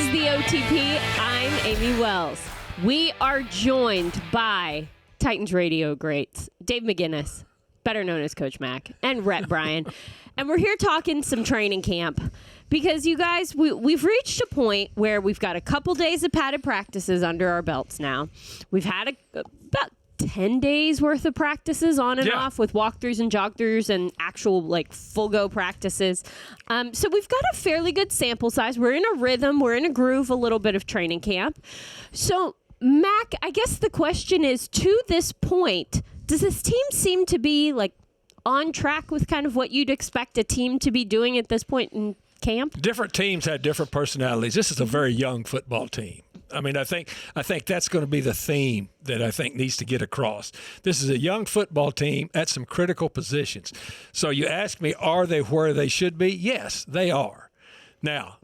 is the OTP. I'm Amie Wells. We are joined by Titans radio greats, Dave McGinnis, better known as Coach Mac, and Rhett Bryan. And we're here talking some training camp because, you guys, we've reached a point where we've got a couple days of padded practices under our belts now. We've had about 10 days worth of practices on and off with walkthroughs and jog-throughs and actual full-go practices. So we've got a fairly good sample size. We're in a rhythm. We're in a groove, a little bit of training camp. So, Mac, I guess the question is, to this point, does this team seem to be on track with kind of what you'd expect a team to be doing at this point in camp? Different teams have different personalities. This is a very young football team. I mean, I think that's going to be the theme that I think needs to get across. This is a young football team at some critical positions. So you ask me, are they where they should be? Yes, they are. Now,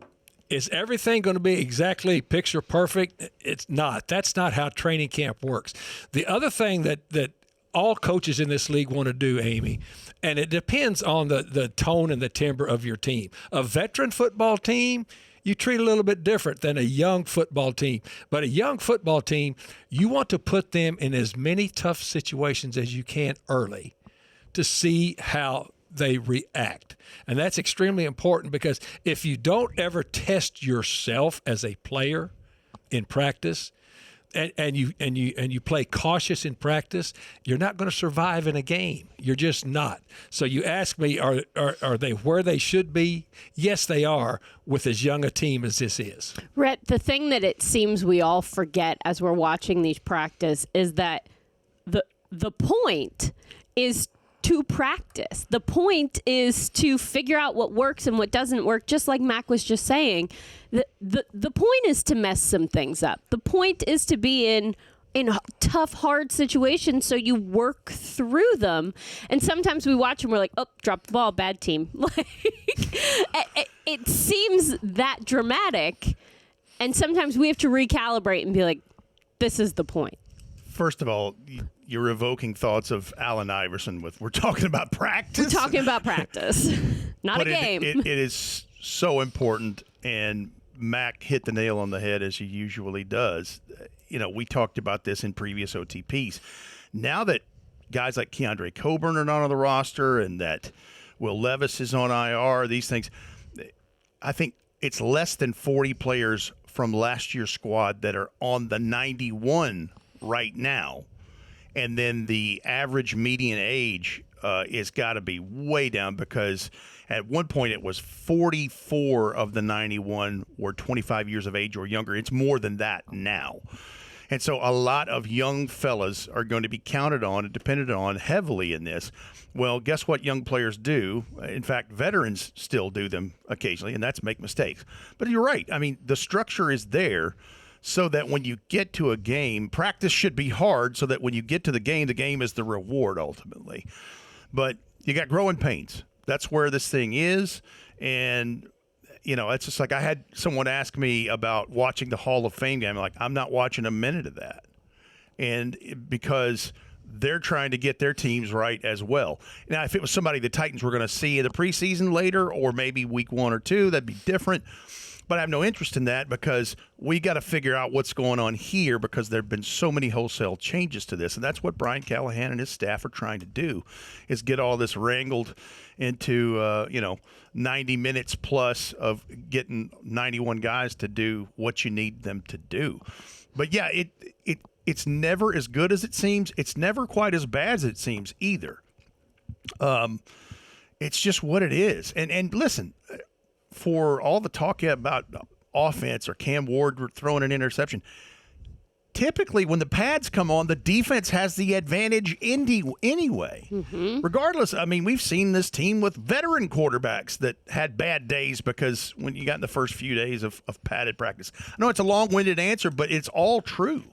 is everything going to be exactly picture perfect? It's not. That's not how training camp works. The other thing that all coaches in this league want to do, Amie, and it depends on the tone and the timbre of your team. A veteran football team, you treat a little bit different than a young football team. But a young football team, you want to put them in as many tough situations as you can early to see how they react. And that's extremely important because if you don't ever test yourself as a player in practice, and you play cautious in practice, you're not going to survive in a game. You're just not. So you ask me, are they where they should be? Yes, they are, with as young a team as this is. Rhett, the thing that it seems we all forget as we're watching these practice is that the point is to practice. The point is to figure out what works and what doesn't work, just like Mac was just saying. The point is to mess some things up. The point is to be in tough, hard situations so you work through them. And sometimes we watch and we're like, oh, drop the ball, bad team. It seems that dramatic. And sometimes we have to recalibrate and be like, this is the point. First of all, you're evoking thoughts of Allen Iverson we're talking about practice. We're talking about practice, not but a game. It is so important, and Mac hit the nail on the head as he usually does. You know, we talked about this in previous OTPs. Now that guys like Keandre Coburn are not on the roster and that Will Levis is on IR, these things, I think it's less than 40 players from last year's squad that are on the 91 right now. And then the average median age is got to be way down because at one point it was 44 of the 91 were 25 years of age or younger. It's more than that now. And so a lot of young fellas are going to be counted on and depended on heavily in this. Well, guess what young players do? In fact, veterans still do them occasionally, and that's make mistakes. But you're right. I mean, the structure is there so that when you get to a game, practice should be hard so that when you get to the game is the reward ultimately. But you got growing pains. That's where this thing is. And, you know, it's just like I had someone ask me about watching the Hall of Fame game. I'm like, I'm not watching a minute of that. And because they're trying to get their teams right as well. Now, if it was somebody the Titans were going to see in the preseason later or maybe week 1 or 2, that'd be different. But I have no interest in that because we got to figure out what's going on here because there have been so many wholesale changes to this. And that's what Brian Callahan and his staff are trying to do is get all this wrangled into, 90 minutes plus of getting 91 guys to do what you need them to do. But, yeah, it's never as good as it seems. It's never quite as bad as it seems either. It's just what it is. And listen, for all the talk about offense or Cam Ward throwing an interception, typically when the pads come on, the defense has the advantage anyway. Mm-hmm. Regardless, I mean, we've seen this team with veteran quarterbacks that had bad days because when you got in the first few days of padded practice. I know it's a long-winded answer, but it's all true.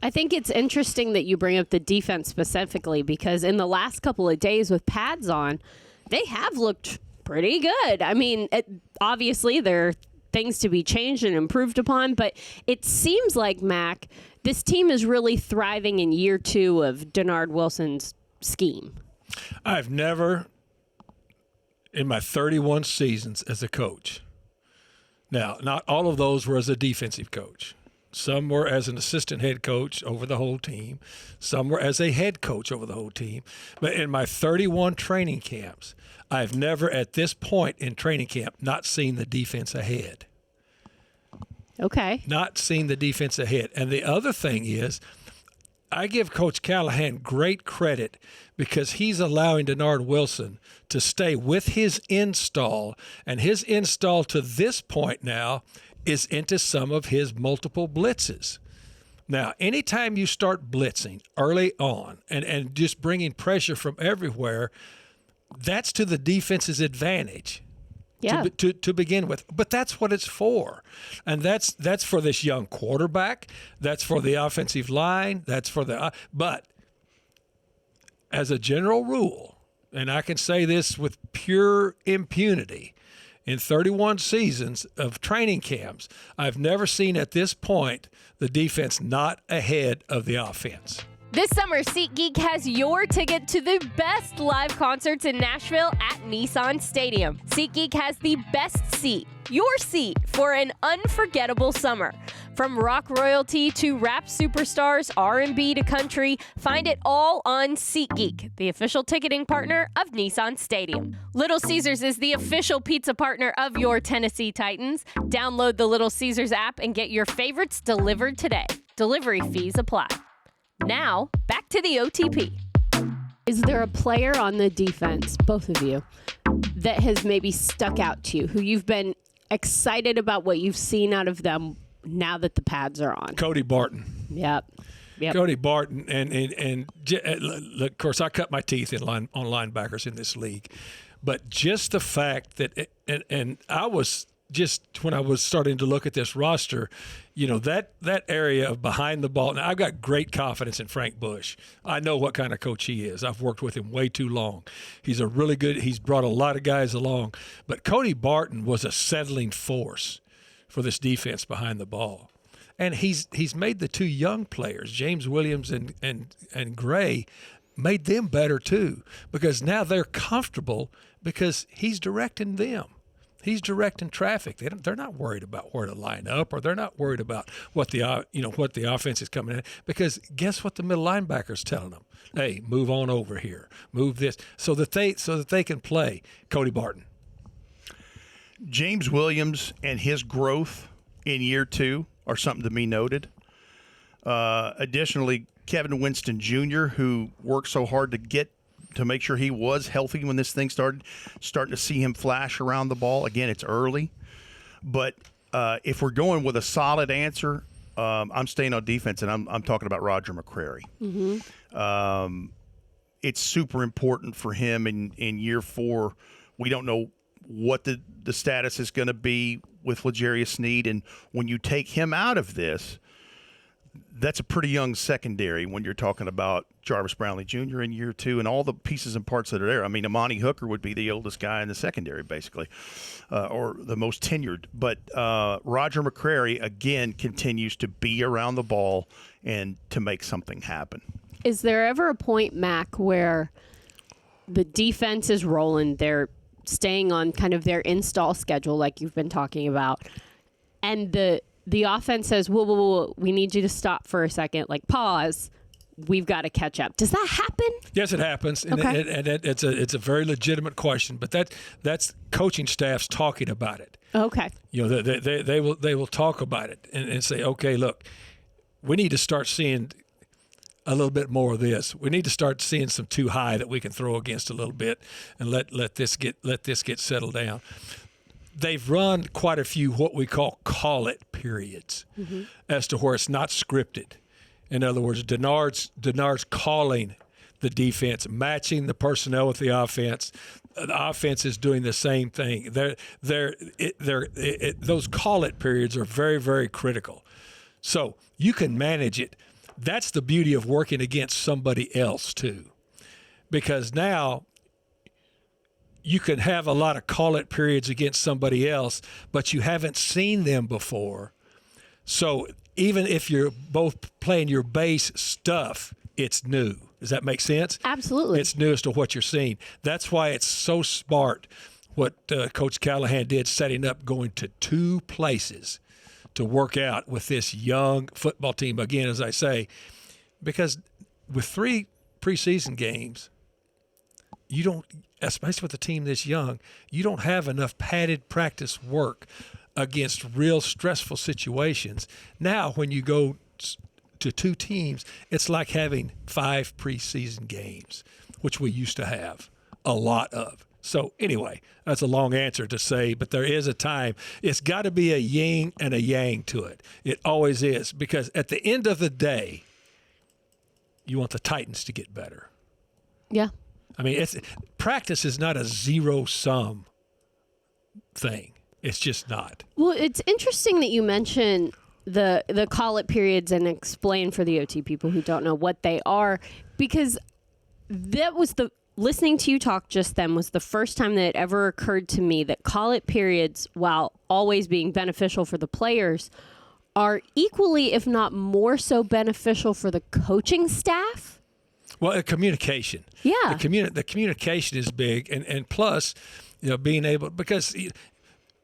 I think it's interesting that you bring up the defense specifically because in the last couple of days with pads on, they have looked pretty good. I mean, obviously there are things to be changed and improved upon, but it seems like, Mac, this team is really thriving in year 2 of Denard Wilson's scheme. I've never, in my 31 seasons as a coach, Now, not all of those were as a defensive coach. Some were as an assistant head coach over the whole team. Some were as a head coach over the whole team. But in my 31 training camps, I've never at this point in training camp not seen the defense ahead. Okay. Not seen the defense ahead. And the other thing is, I give Coach Callahan great credit because he's allowing Denard Wilson to stay with his install. And his install to this point now is into some of his multiple blitzes. Now, anytime you start blitzing early on and just bringing pressure from everywhere, that's to the defense's advantage. Yeah. To begin with. But that's what it's for. And that's for this young quarterback. That's for the offensive line. That's for the but as a general rule, and I can say this with pure impunity, in 31 seasons of training camps, I've never seen at this point the defense not ahead of the offense. This summer, SeatGeek has your ticket to the best live concerts in Nashville at Nissan Stadium. SeatGeek has the best seat, your seat, for an unforgettable summer. From rock royalty to rap superstars, R&B to country, find it all on SeatGeek, the official ticketing partner of Nissan Stadium. Little Caesars is the official pizza partner of your Tennessee Titans. Download the Little Caesars app and get your favorites delivered today. Delivery fees apply. Now, back to the OTP. Is there a player on the defense, both of you, that has maybe stuck out to you, who you've been excited about what you've seen out of them now that the pads are on? Cody Barton. Yep. Cody Barton, and look, of course, I cut my teeth on linebackers in this league, but just the fact that, and I was just when I was starting to look at this roster, you know, that area of behind the ball. Now, I've got great confidence in Frank Bush. I know what kind of coach he is. I've worked with him way too long. He's he's brought a lot of guys along. But Cody Barton was a settling force for this defense behind the ball. And he's made the two young players, James Williams and Gray, made them better too, because now they're comfortable because he's directing them. He's directing traffic. They're not worried about where to line up, or they're not worried about what the offense is coming in, because guess what the middle linebacker's telling them? Hey, move on over here, move this, so that they can play. Cody Barton, James Williams, and his growth in year 2 are something to be noted. Additionally, Kevin Winston Jr., who worked so hard to make sure he was healthy when this thing started, starting to see him flash around the ball. Again, it's early. But if we're going with a solid answer, I'm staying on defense, and I'm talking about Roger McCreary. Mm-hmm. It's super important for him in year 4. We don't know what the status is going to be with L'Jarius Sneed, and when you take him out of this, that's a pretty young secondary when you're talking about Jarvis Brownlee Jr. in year 2 and all the pieces and parts that are there. I mean, Amani Hooker would be the oldest guy in the secondary, basically, or the most tenured. But Roger McCreary, again, continues to be around the ball and to make something happen. Is there ever a point, Mac, where the defense is rolling, they're staying on kind of their install schedule like you've been talking about, and the offense says, whoa, we need you to stop for a second, like pause, we've got to catch up? Does that happen? Yes, it happens, and, okay. and it's a very legitimate question, but that's coaching staffs talking about it. Okay. You know, they will talk about it and say, okay, look, we need to start seeing a little bit more of this. We need to start seeing some too high that we can throw against a little bit, and let this get settled down. They've run quite a few what we call it periods, mm-hmm. as to where it's not scripted. In other words, Denard's calling the defense, matching the personnel with the offense. The offense is doing the same thing. Those call it periods are very, very critical. So you can manage it. That's the beauty of working against somebody else too, because now you can have a lot of call-it periods against somebody else, but you haven't seen them before. So even if you're both playing your base stuff, it's new. Does that make sense? Absolutely. It's new as to what you're seeing. That's why it's so smart what Coach Callahan did, setting up going to 2 places to work out with this young football team. Again, as I say, because with 3 preseason games, you don't, especially with a team this young, you don't have enough padded practice work against real stressful situations. Now, when you go to 2 teams, it's like having 5 preseason games, which we used to have a lot of. So anyway, that's a long answer to say, but there is a time. It's got to be a yin and a yang to it. It always is, because at the end of the day, you want the Titans to get better. Yeah. I mean, practice is not a zero-sum thing. It's just not. Well, it's interesting that you mention the call-it periods and explain for the OT people who don't know what they are, because that was listening to you talk just then was the first time that it ever occurred to me that call-it periods, while always being beneficial for the players, are equally, if not more so, beneficial for the coaching staff. Well, communication. Yeah. The communication is big, and plus, being able, because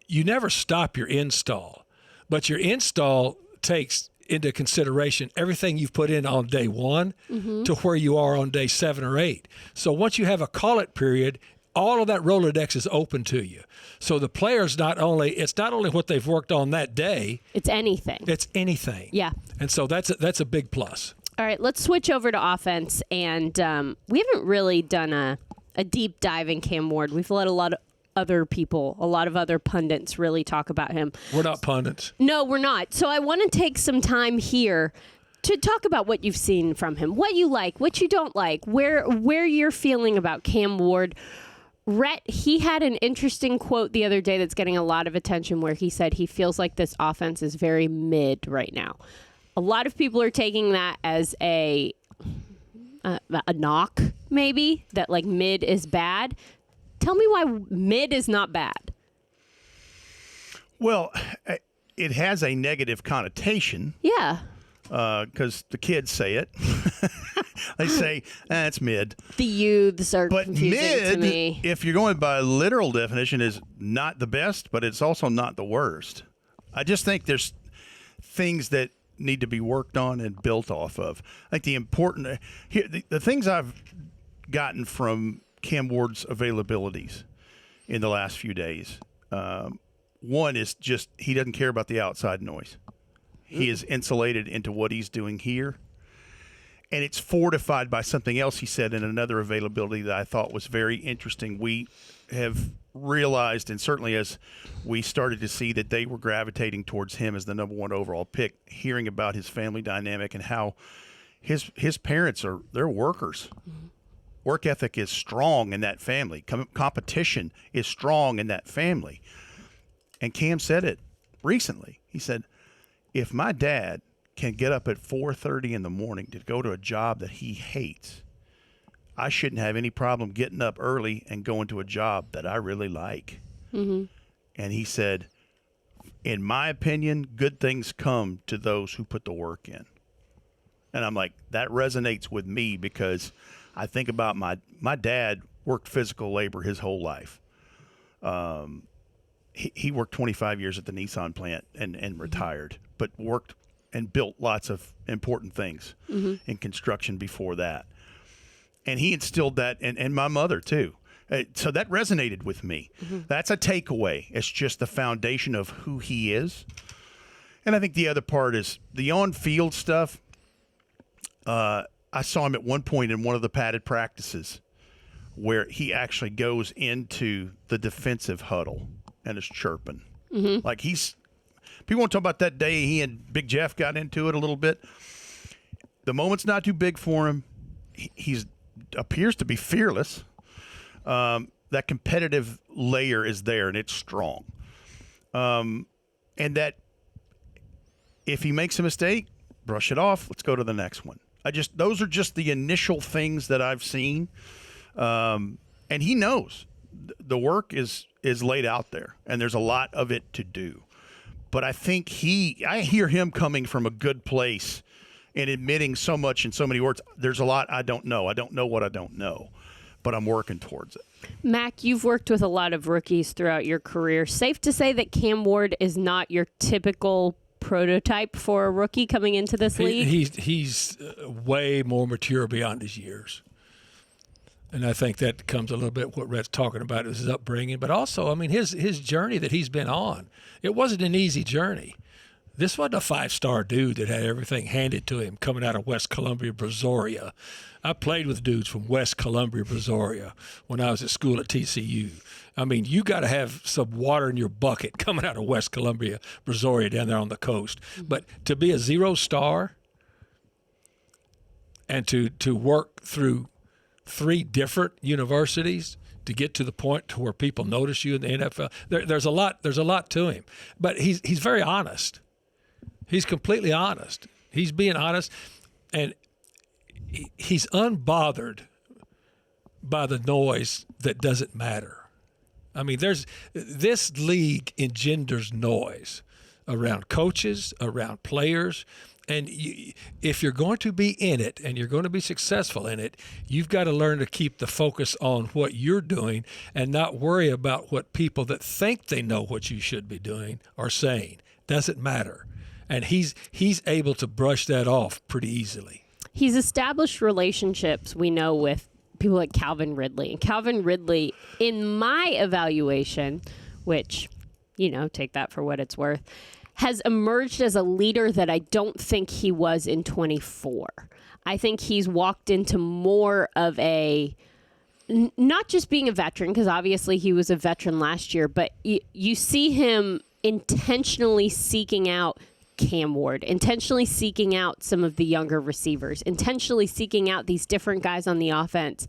you never stop your install, but your install takes into consideration everything you've put in on day 1 to where you are on day 7 or 8. So once you have a call-it period, all of that Rolodex is open to you. So the players it's not only what they've worked on that day. It's anything. It's anything. Yeah. And so that's a big plus. All right, let's switch over to offense. And we haven't really done a deep dive in Cam Ward. We've let a lot of other pundits really talk about him. We're not pundits. No, we're not. So I want to take some time here to talk about what you've seen from him, what you like, what you don't like, where you're feeling about Cam Ward. Rhett, he had an interesting quote the other day that's getting a lot of attention where he said he feels like this offense is very mid right now. A lot of people are taking that as a knock, maybe, that like mid is bad. Tell me why mid is not bad. Well, it has a negative connotation. Yeah. Because the kids say it. They say, it's mid. The youths are but confusing mid, to me. If you're going by literal definition, is not the best, but it's also not the worst. I just think there's things that need to be worked on and built off of. I think the things I've gotten from Cam Ward's availabilities in the last few days, one is just he doesn't care about the outside noise. He is insulated into what he's doing here. And it's fortified by something else he said in another availability that I thought was very interesting. We have realized, and certainly as we started to see that they were gravitating towards him as the number 1 overall pick, hearing about his family dynamic and how his parents they're workers. Mm-hmm. Work ethic is strong in that family. Competition is strong in that family. And Cam said it recently. He said, if my dad can get up at 4:30 in the morning to go to a job that he hates, I shouldn't have any problem getting up early and going to a job that I really like. Mm-hmm. And he said, in my opinion, good things come to those who put the work in. And I'm like, that resonates with me because I think about my dad worked physical labor his whole life. He worked 25 years at the Nissan plant and retired, but worked and built lots of important things in construction before that. And he instilled that, and my mother too. So that resonated with me. Mm-hmm. That's a takeaway. It's just the foundation of who he is. And I think the other part is the on-field stuff. I saw him at one point in one of the padded practices where he actually goes into the defensive huddle and is chirping. Mm-hmm. Like people want to talk about that day he and Big Jeff got into it a little bit. The moment's not too big for him. He appears to be fearless. That competitive layer is there, and it's strong. And that if he makes a mistake, brush it off. Let's go to the next one. Those are just the initial things that I've seen. And he knows the work is laid out there, and there's a lot of it to do. But I think I hear him coming from a good place and admitting so much in so many words. There's a lot I don't know. I don't know what I don't know. but I'm working towards it. Mac, you've worked with a lot of rookies throughout your career. Safe to say that Cam Ward is not your typical prototype for a rookie coming into this league? He's way more mature beyond his years. And I think that comes a little bit what Rhett's talking about is his upbringing, but also, I mean, his journey that he's been on. It wasn't an easy journey. This wasn't a 5-star dude that had everything handed to him coming out of West Columbia, Brazoria. I played with dudes from West Columbia, Brazoria when I was at school at TCU. I mean, you got to have some water in your bucket coming out of West Columbia, Brazoria down there on the coast. But to be a 0-star and to work through 3 different universities to get to the point to where people notice you in the NFL, there's a lot to him. But he's very honest. He's completely honest. He's being honest, and he's unbothered by the noise that doesn't matter. I mean, this league engenders noise around coaches, around players, and if you're going to be in it and you're going to be successful in it, you've got to learn to keep the focus on what you're doing and not worry about what people that think they know what you should be doing are saying. Doesn't matter. And he's able to brush that off pretty easily. He's established relationships, we know, with people like Calvin Ridley. And Calvin Ridley, in my evaluation, which, take that for what it's worth, has emerged as a leader that I don't think he was in 24. I think he's walked into more of a, not just being a veteran, because obviously he was a veteran last year, but you see him intentionally seeking out Cam Ward, intentionally seeking out some of the younger receivers, intentionally seeking out these different guys on the offense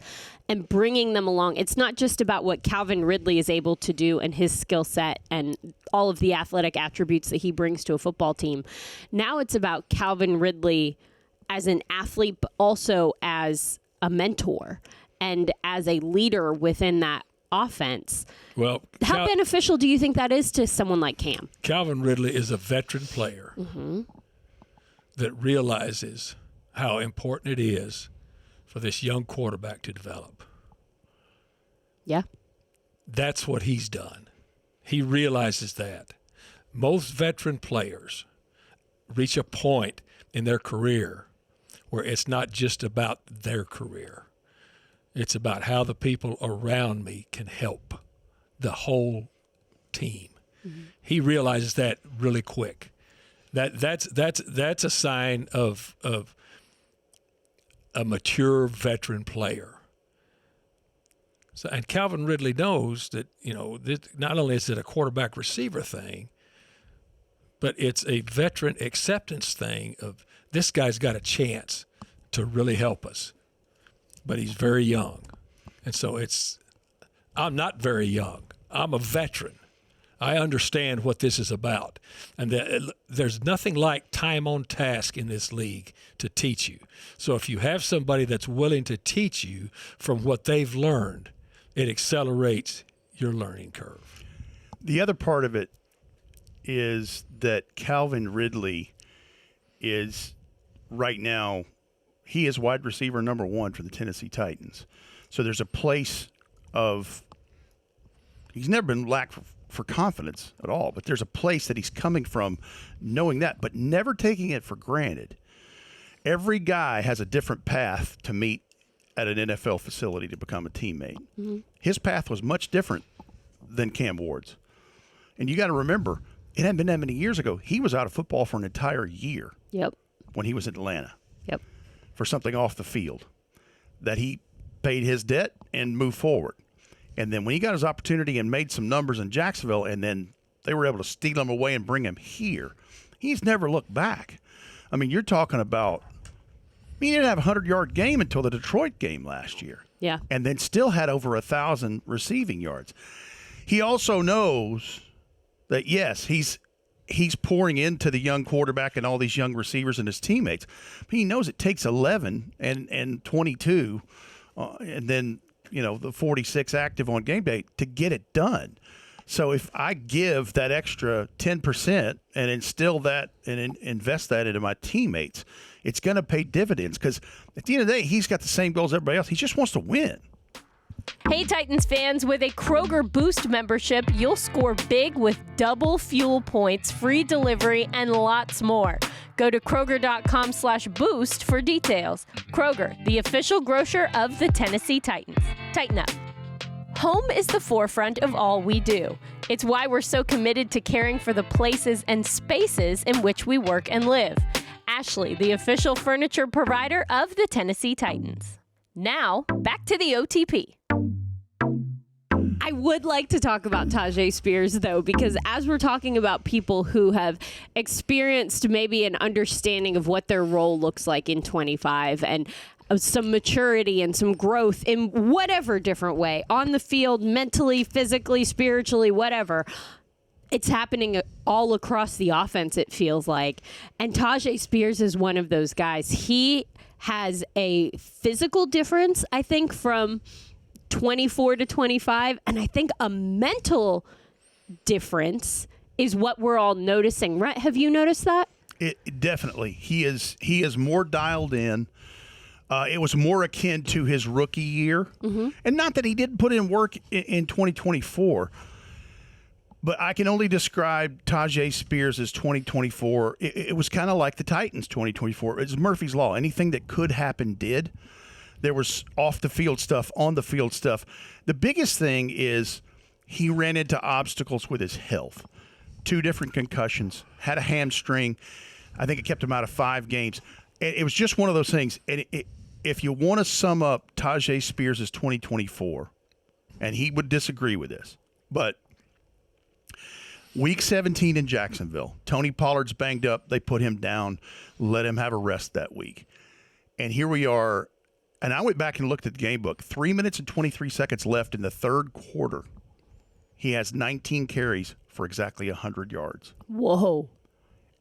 and bringing them along. It's not just about what Calvin Ridley is able to do and his skill set and all of the athletic attributes that he brings to a football team. Now it's about Calvin Ridley as an athlete, but also as a mentor and as a leader within that offense. Well, how beneficial do you think that is to someone like Cam? Calvin Ridley is a veteran player that realizes how important it is for this young quarterback to develop. Yeah. That's what he's done. He realizes that. Most veteran players reach a point in their career where it's not just about their career. It's about how the people around me can help the whole team. Mm-hmm. He realizes that really quick. That's a sign of a mature veteran player. So, and Calvin Ridley knows that not only is it a quarterback receiver thing, but it's a veteran acceptance thing of this guy's got a chance to really help us. But he's very young. And so I'm not very young. I'm a veteran. I understand what this is about. And there's nothing like time on task in this league to teach you. So if you have somebody that's willing to teach you from what they've learned, it accelerates your learning curve. The other part of it is that Calvin Ridley is right now, he is wide receiver number 1 for the Tennessee Titans. So there's a place of, he's never been lacked for confidence at all, but there's a place that he's coming from knowing that, but never taking it for granted. Every guy has a different path to meet at an NFL facility to become a teammate. Mm-hmm. His path was much different than Cam Ward's. And you got to remember, it hadn't been that many years ago. He was out of football for an entire year. Yep. When he was in Atlanta. Yep. For something off the field, that he paid his debt and moved forward. And then when he got his opportunity and made some numbers in Jacksonville, and then they were able to steal him away and bring him here, he's never looked back. I mean, you're talking about, he didn't have a 100-yard game until the Detroit game last year. Yeah. And then still had over 1,000 receiving yards. He also knows that, yes, he's pouring into the young quarterback and all these young receivers and his teammates. But he knows it takes 11 and 22 and then, the 46 active on game day to get it done. So if I give that extra 10% and instill that and invest that into my teammates, it's going to pay dividends because at the end of the day, he's got the same goals as everybody else. He just wants to win. Hey Titans fans, with a Kroger Boost membership, you'll score big with double fuel points, free delivery, and lots more. Go to Kroger.com/boost for details. Kroger, the official grocer of the Tennessee Titans. Tighten up. Home is the forefront of all we do. It's why we're so committed to caring for the places and spaces in which we work and live. Ashley, the official furniture provider of the Tennessee Titans. Now, back to the OTP. I would like to talk about Tyjae Spears, though, because as we're talking about people who have experienced maybe an understanding of what their role looks like in 25 and some maturity and some growth in whatever different way, on the field, mentally, physically, spiritually, whatever, it's happening all across the offense, it feels like. And Tyjae Spears is one of those guys. He has a physical difference, I think, from 24 to 25, and I think a mental difference is what we're all noticing. Rhett, have you noticed that? Definitely. He is more dialed in. It was more akin to his rookie year. Mm-hmm. And not that he didn't put in work in 2024, but I can only describe Tyjae Spears as 2024. It was kind of like the Titans 2024. It's Murphy's Law. Anything that could happen did. There was off-the-field stuff, on-the-field stuff. The biggest thing is he ran into obstacles with his health. 2 different concussions, had a hamstring. I think it kept him out of 5 games. It was just one of those things. And if you want to sum up Tyjae Spears' 2024, and he would disagree with this, but Week 17 in Jacksonville, Tony Pollard's banged up. They put him down, let him have a rest that week. And here we are. And I went back and looked at the game book. 3 minutes and 23 seconds left in the third quarter. He has 19 carries for exactly 100 yards. Whoa.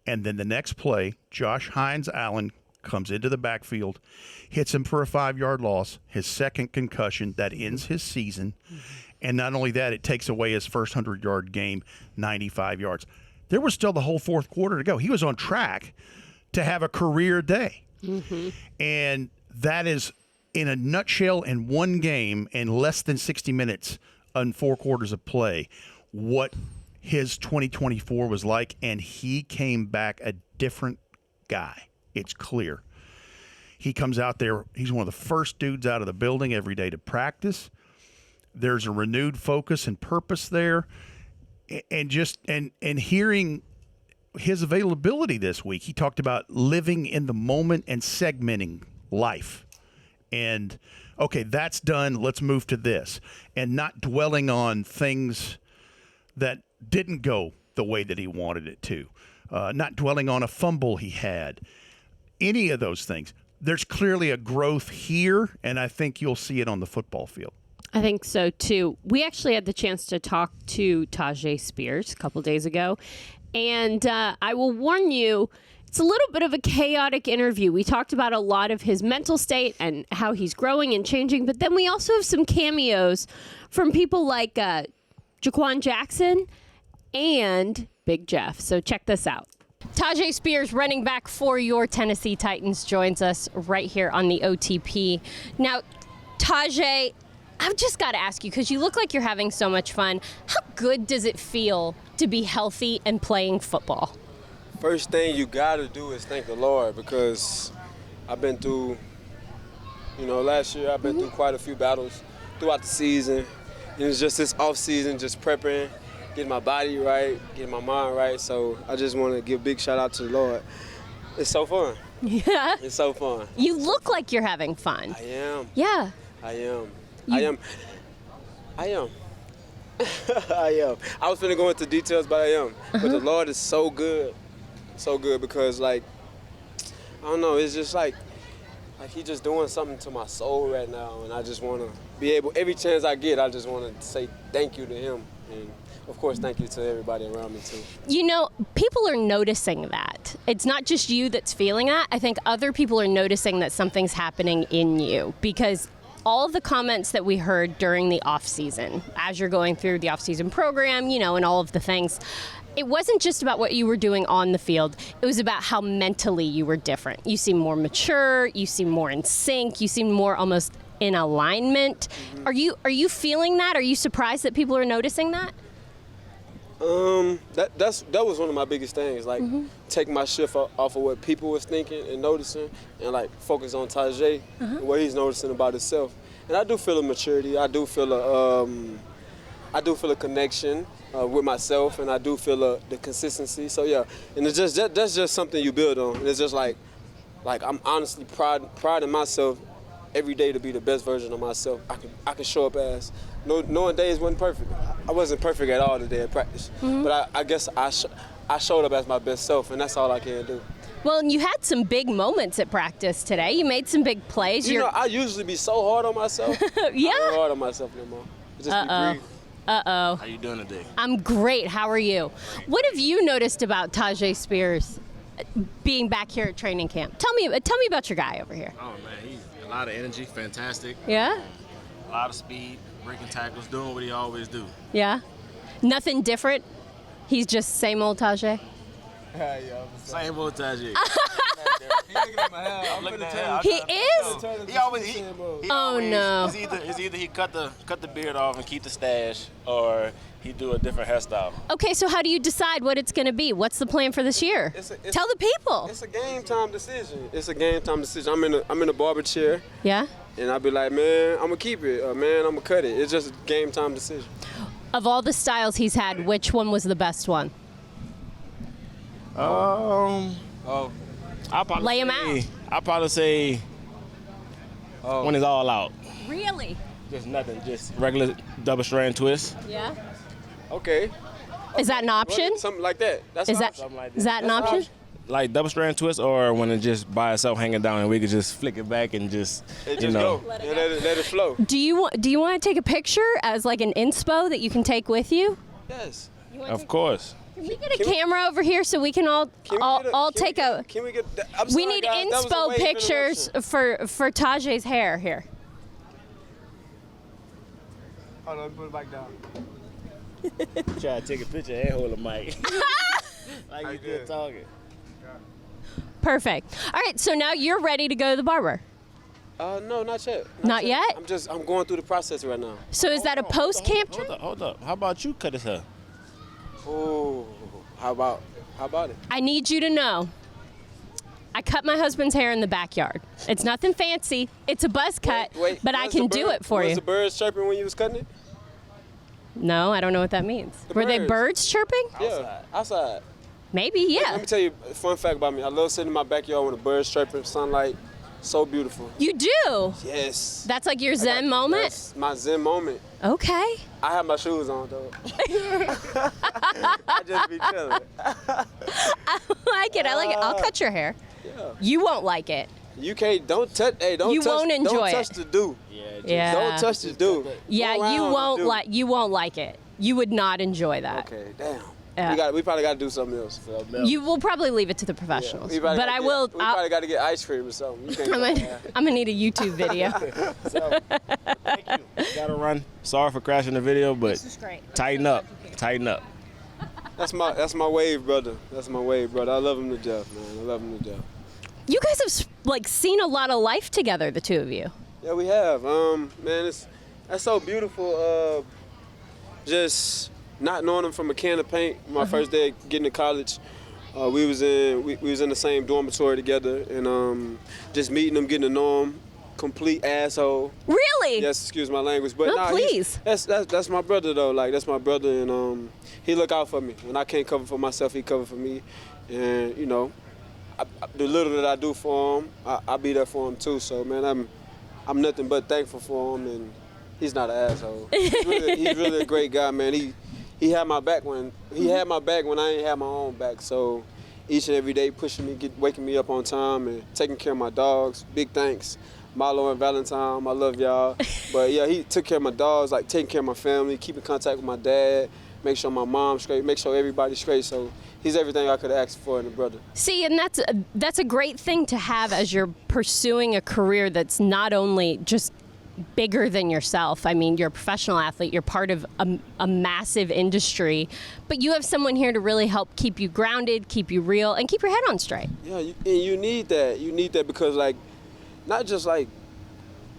And then the next play, Josh Hines-Allen comes into the backfield, hits him for a 5-yard loss, his second concussion. That ends his season. Mm-hmm. And not only that, it takes away his first 100-yard game, 95 yards. There was still the whole fourth quarter to go. He was on track to have a career day. Mm-hmm. And that is, in a nutshell, in one game, in less than 60 minutes, on 4 quarters of play, what his 2024 was like, and he came back a different guy. It's clear. He comes out there. He's one of the first dudes out of the building every day to practice. There's a renewed focus and purpose there, and hearing his availability this week. He talked about living in the moment and segmenting life. And, okay, that's done. Let's move to this. And not dwelling on things that didn't go the way that he wanted it to. Not dwelling on a fumble he had. Any of those things. There's clearly a growth here, and I think you'll see it on the football field. I think so, too. We actually had the chance to talk to Tyjae Spears a couple days ago. And I will warn you, it's a little bit of a chaotic interview. We talked about a lot of his mental state and how he's growing and changing, but then we also have some cameos from people like Jaquan Jackson and Big Jeff. So check this out. Tyjae Spears, running back for your Tennessee Titans, joins us right here on the OTP. Now, Tyjae, I've just got to ask you, because you look like you're having so much fun. How good does it feel to be healthy and playing football? First thing you got to do is thank the Lord, because I've been through, last year I've been through quite a few battles throughout the season. And it's just this off season, just prepping, getting my body right, getting my mind right. So I just want to give a big shout out to the Lord. It's so fun. Yeah. It's so fun. You look like you're having fun. I am. Yeah. I am. I am. I was finna go into details, but I am. But the Lord is so good because, I don't know, it's just like He just doing something to my soul right now, and I just want to be able, every chance I get, I just want to say thank you to Him, and of course, thank you to everybody around me too. People are noticing that. It's not just you that's feeling that. I think other people are noticing that something's happening in you, because all of the comments that we heard during the off season, as you're going through the off season program, and all of the things, it wasn't just about what you were doing on the field. It was about how mentally you were different. You seem more mature. You seem more in sync. You seem more almost in alignment. Are you feeling that? Are you surprised that people are noticing that? That was one of my biggest things. Like, take my shift off of what people was thinking and noticing, and like focus on Tyjae and what he's noticing about himself. And I do feel a maturity. I do feel a connection with myself, and I do feel the consistency. So yeah, and it's just that's just something you build on. And it's just like I'm honestly priding myself every day to be the best version of myself I can show up as. Knowing days wasn't perfect. I wasn't perfect at all today at practice, but I guess I showed up as my best self, and that's all I can do. Well, and you had some big moments at practice today. You made some big plays. You know, I usually be so hard on myself. Yeah. I'm not hard on myself no more. Just be breathing. Uh-oh. How you doing today? I'm great. How are you? What have you noticed about Tyjae Spears being back here at training camp? Tell me about your guy over here. Oh man, he's a lot of energy, fantastic. Yeah? A lot of speed, breaking tackles, doing what he always do. Yeah? Nothing different? He's just same old Tyjae? Same old Tyjae. He is? He always. Oh, no. It's either he cut the beard off and keep the stash, or he do a different hairstyle. Okay, so how do you decide what it's going to be? What's the plan for this year? Tell the people. It's a game time decision. I'm in a barber chair, Yeah? and I be like, man, I'm gonna keep it, or man, I'm gonna cut it. It's just a game time decision. Of all the styles he's had, which one was the best one? I'll probably Lay him say, out. I'll probably say when it's all out. Really? Just nothing, just regular double strand twist. Yeah. Okay. Is that an option? Something like that. That's Is an that option. Something like that. is that an That's an option? option. Like double strand twist, or when it's just by itself hanging down and we could just flick it back and just, It you just know. go. Let it flow. Do you want to take a picture as like an inspo that you can take with you? Yes. Of course. Can we get a camera over here so we can all take a? Can we get? I'm We sorry, need guys, that was a inspo wave pictures introduction. for Tyjae's hair here. Hold on, let me put it back down. Try to take a picture and hold a mic. Like you did talking. Perfect. All right, so now you're ready to go to the barber. No, not yet. Not yet? I'm going through the process right now. So is that a post camp trip? Hold up. How about you cut his hair? Oh, how about it? I need you to know. I cut my husband's hair in the backyard. It's nothing fancy. It's a buzz cut, Wait, but I was can the do bird- it for Was you. the birds chirping when you was cutting it? No, I don't know what that means. The Were they birds. birds chirping? Yeah, outside. Maybe, yeah. Let me tell you a fun fact about me. I love sitting in my backyard when the birds chirping, sunlight, so beautiful. You do? Yes. That's like your zen moment? That's my zen moment. Okay. I have my shoes on though. I just be chilling. I like it. I'll cut your hair. Yeah. You won't like it. You can't. Don't touch. Hey, don't. You touch, won't enjoy Don't touch it. the do. Yeah. Don't touch the do. Yeah, Go around you the won't do. like. You won't like it. You would not enjoy that. Okay. Damn. Yeah. We probably got to do something else. You will probably leave it to the professionals. We probably But gotta I get- will. We probably got to get ice cream or something. You can't I'm gonna need a YouTube video. Thank you. Gotta run. Sorry for crashing the video, but great. tighten up. Tighten up. That's my wave brother. That's my wave brother. I love him to death, man. I love him to death. You guys have like seen a lot of life together, the two of you. Yeah, we have. Man, that's so beautiful. Just not knowing him from a can of paint. My first day getting to college, we was in the same dormitory together, and just meeting him, getting to know him. Complete asshole. Really? Yes, excuse my language, but No, nah, please. That's my brother though. Like that's my brother, and he look out for me when I can't cover for myself. He cover for me, and you know, the little that I do for him, I be there for him too. So man, I'm nothing but thankful for him, and he's not an asshole. He's really a great guy, man. He had my back when I ain't had my own back. So each and every day pushing me, waking me up on time, and taking care of my dogs. Big thanks. Marlo and Valentine, I love y'all. But yeah, he took care of my dogs, like taking care of my family, keeping contact with my dad, make sure my mom's straight, make sure everybody's straight. So he's everything I could have asked for in a brother. See, and that's a great thing to have as you're pursuing a career that's not only just bigger than yourself. I mean, you're a professional athlete, you're part of a massive industry, but you have someone here to really help keep you grounded, keep you real, and keep your head on straight. Yeah, and you need that. You need that because, like, not just like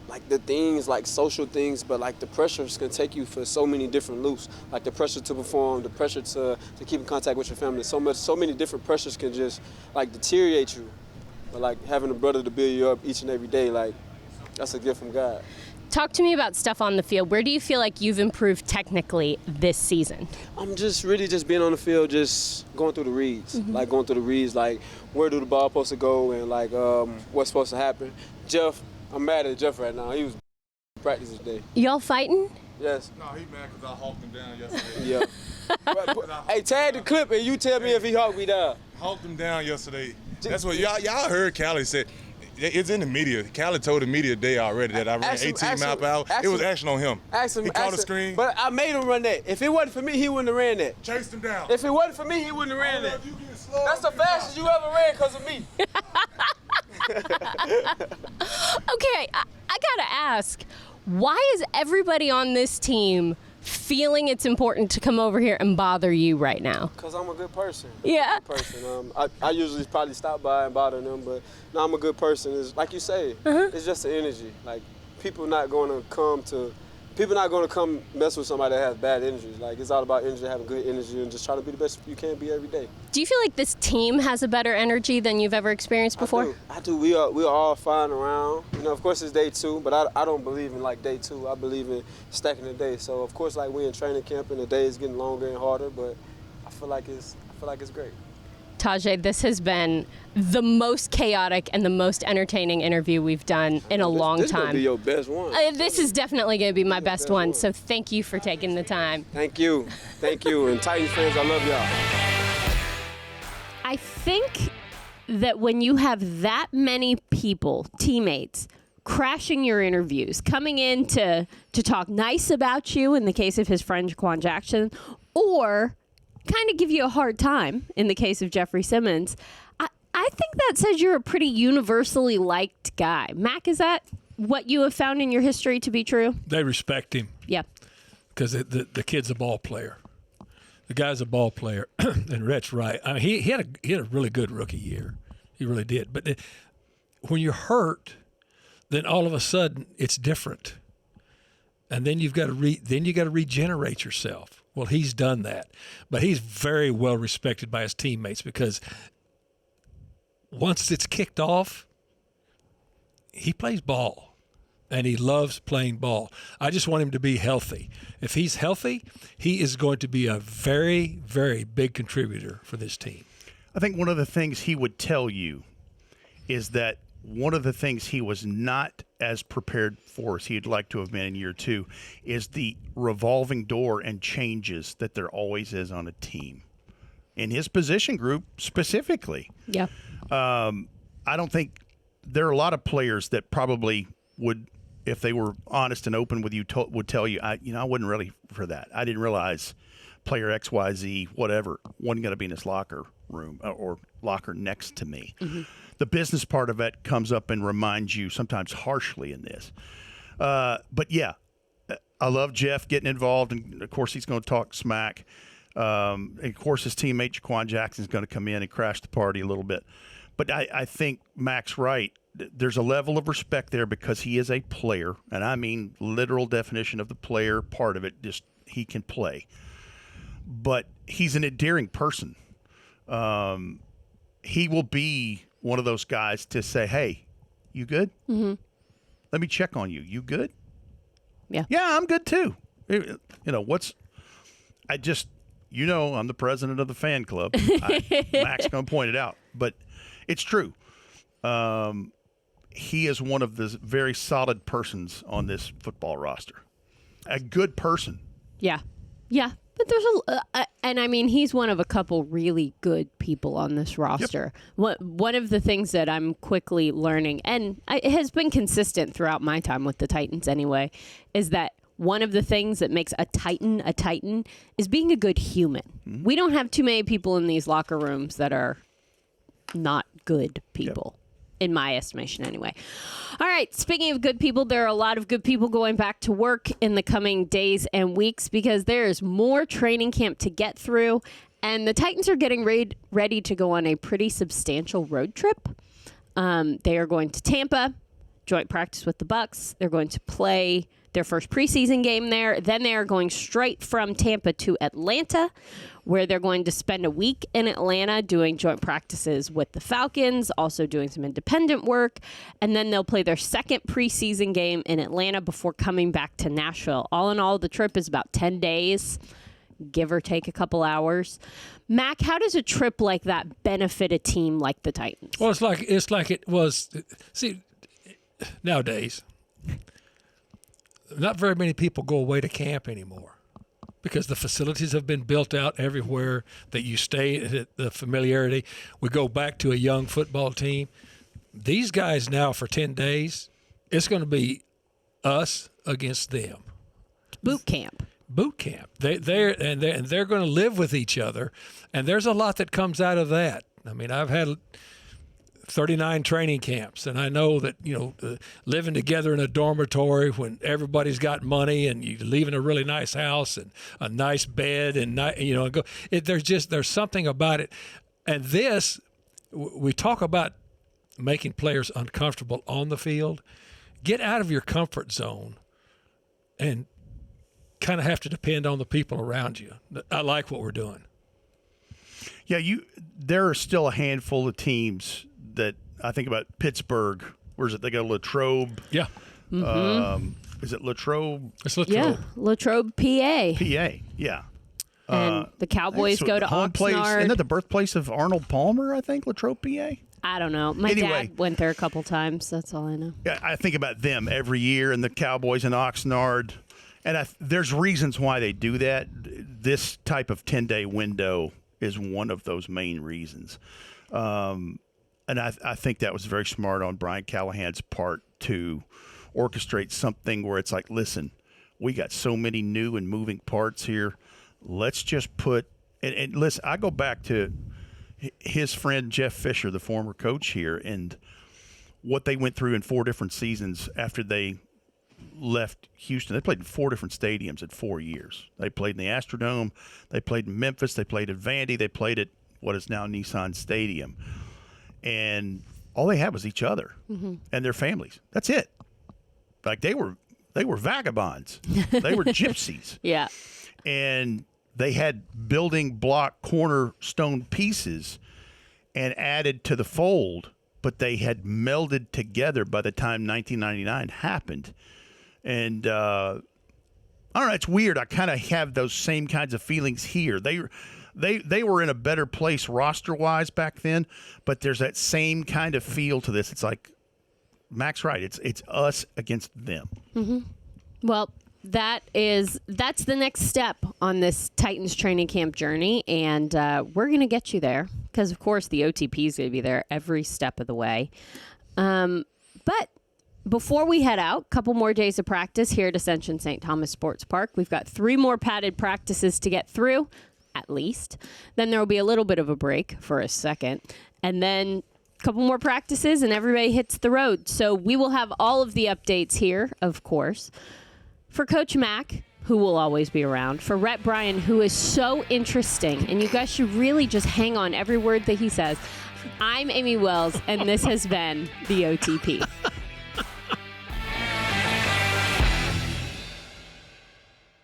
like the things, like social things, but like the pressures can take you for so many different loops. Like the pressure to perform, the pressure to keep in contact with your family. So many different pressures can just like deteriorate you. But like having a brother to build you up each and every day, like that's a gift from God. Talk to me about stuff on the field. Where do you feel like you've improved technically this season? I'm just really just being on the field, just going through the reads. Like going through the reads, like where do the ball supposed to go and like what's supposed to happen. Jeff, I'm mad at Jeff right now. He was practice today. Y'all fighting? Yes. No, he mad because I hawked him down yesterday. Yeah. Hey, tag the clip and you tell me if he hawked me down. Hawked him down yesterday. That's what y'all heard Callie said. It's in the media. Callie told the media today already that I ran 18 mile per hour. It was action on him. He caught a screen. But I made him run that. If it wasn't for me, he wouldn't have ran that. Chased him down. If it wasn't for me, he wouldn't have ran that. That's the fastest you ever ran because of me. Okay, I gotta ask, why is everybody on this team feeling it's important to come over here and bother you right now? Because I'm a good person. Yeah. I'm a good person. I usually probably stop by and bother them, but no, I'm a good person. It's like you say, it's just the energy. Like people not going to come mess with somebody that has bad energy. Like it's all about energy, having good energy, and just trying to be the best you can be every day. Do you feel like this team has a better energy than you've ever experienced before? I do. We are all flying around. You know, of course it's day 2, but I don't believe in like day 2. I believe in stacking the day. So of course, like we in training camp and the day is getting longer and harder, but I feel like it's great. Tyjae, this has been the most chaotic and the most entertaining interview we've done in a long This time. gonna be your best one. This is definitely going to be my best one, so thank you for taking the time. Thank you. And Titans fans, I love y'all. I think that when you have that many people, teammates, crashing your interviews, coming in to talk nice about you in the case of his friend Jaquan Jackson, or kind of give you a hard time in the case of Jeffrey Simmons, I think that says you're a pretty universally liked guy. Mac, is that what you have found in your history to be true? They respect him. Yeah. Because the kid's a ball player. The guy's a ball player, and Rhett's right. I mean, he had a really good rookie year. He really did. But when you're hurt, then all of a sudden it's different, and then you've got to regenerate yourself. Well, he's done that, but he's very well respected by his teammates because once it's kicked off, he plays ball, and he loves playing ball. I just want him to be healthy. If he's healthy, he is going to be a very, very big contributor for this team. I think one of the things he would tell you is that one of the things he was not as prepared for as he'd like to have been in year 2 is the revolving door and changes that there always is on a team. In his position group specifically. Yeah. I don't think there are a lot of players that probably would, if they were honest and open with you, would tell you, I wasn't ready for that. I didn't realize player XYZ, whatever, wasn't going to be in his locker room or locker next to me. Mm-hmm. The business part of it comes up and reminds you sometimes harshly in this. But yeah, I love Jeff getting involved, and of course he's going to talk smack. And of course his teammate Jaquan Jackson is going to come in and crash the party a little bit. But I think Mac's right. There's a level of respect there because he is a player, and I mean literal definition of the player part of it, just he can play. But he's an endearing person. He will be one of those guys to say, hey, you good? Mm-hmm. Let me check on you. You good? Yeah. Yeah, I'm good too. I'm the president of the fan club. Mac's going to point it out. But it's true. He is one of the very solid persons on this football roster. A good person. Yeah. Yeah. But there's and I mean, he's one of a couple really good people on this roster. Yep. One of the things that I'm quickly learning, and it has been consistent throughout my time with the Titans anyway, is that one of the things that makes a Titan is being a good human. Mm-hmm. We don't have too many people in these locker rooms that are not good people. Yep. In my estimation, anyway. All right, speaking of good people, there are a lot of good people going back to work in the coming days and weeks because there is more training camp to get through, and the Titans are getting ready to go on a pretty substantial road trip. They are going to Tampa, joint practice with the Bucks. They're going to play their first preseason game there. Then they are going straight from Tampa to Atlanta, where they're going to spend a week in Atlanta doing joint practices with the Falcons, also doing some independent work. And then they'll play their second preseason game in Atlanta before coming back to Nashville. All in all, the trip is about 10 days, give or take a couple hours. Mac, how does a trip like that benefit a team like the Titans? Well, it's like it was. See, nowadays, not very many people go away to camp anymore because the facilities have been built out everywhere that you stay, the familiarity. We go back to a young football team. These guys now for 10 days, it's going to be us against them. Boot camp. They're going to live with each other, and there's a lot that comes out of that. I mean, I've had 39 training camps, and I know that living together in a dormitory when everybody's got money and you live in a really nice house and a nice bed and there's something about it. And this, we talk about making players uncomfortable on the field. Get out of your comfort zone and kind of have to depend on the people around you. I like what we're doing. Yeah, there are still a handful of teams that I think about. Pittsburgh. Where's it? They got Latrobe. Yeah. Is it Latrobe? It's Latrobe. Yeah, Latrobe, PA. PA, yeah. And the Cowboys go to Oxnard. Isn't that the birthplace of Arnold Palmer, I think, Latrobe, PA? I don't know. My dad went there a couple times. That's all I know. Yeah, I think about them every year, and the Cowboys in Oxnard. And there's reasons why they do that. This type of 10-day window is one of those main reasons. And I think that was very smart on Brian Callahan's part to orchestrate something where it's like, listen, we got so many new and moving parts here. Let's just put – and listen, I go back to his friend Jeff Fisher, the former coach here, and what they went through in 4 different seasons after they – left Houston. They played in 4 different stadiums in 4 years. They played in the Astrodome. They played in Memphis. They played at Vandy. They played at what is now Nissan Stadium. And all they had was each other and their families. That's it. Like they were vagabonds. They were gypsies. Yeah. And they had building block cornerstone pieces and added to the fold, but they had melded together by the time 1999 happened. And I don't know, it's weird. I kind of have those same kinds of feelings here. They were in a better place roster-wise back then, but there's that same kind of feel to this. It's like, Mac's right. It's us against them. Mm-hmm. Well, that's the next step on this Titans training camp journey, and we're going to get you there because, of course, the OTP is going to be there every step of the way. But before we head out, a couple more days of practice here at Ascension St. Thomas Sports Park. We've got 3 more padded practices to get through, at least. Then there will be a little bit of a break for a second. And then a couple more practices and everybody hits the road. So we will have all of the updates here, of course. For Coach Mac, who will always be around. For Rhett Bryan, who is so interesting. And you guys should really just hang on every word that he says. I'm Amie Wells, and this has been the OTP.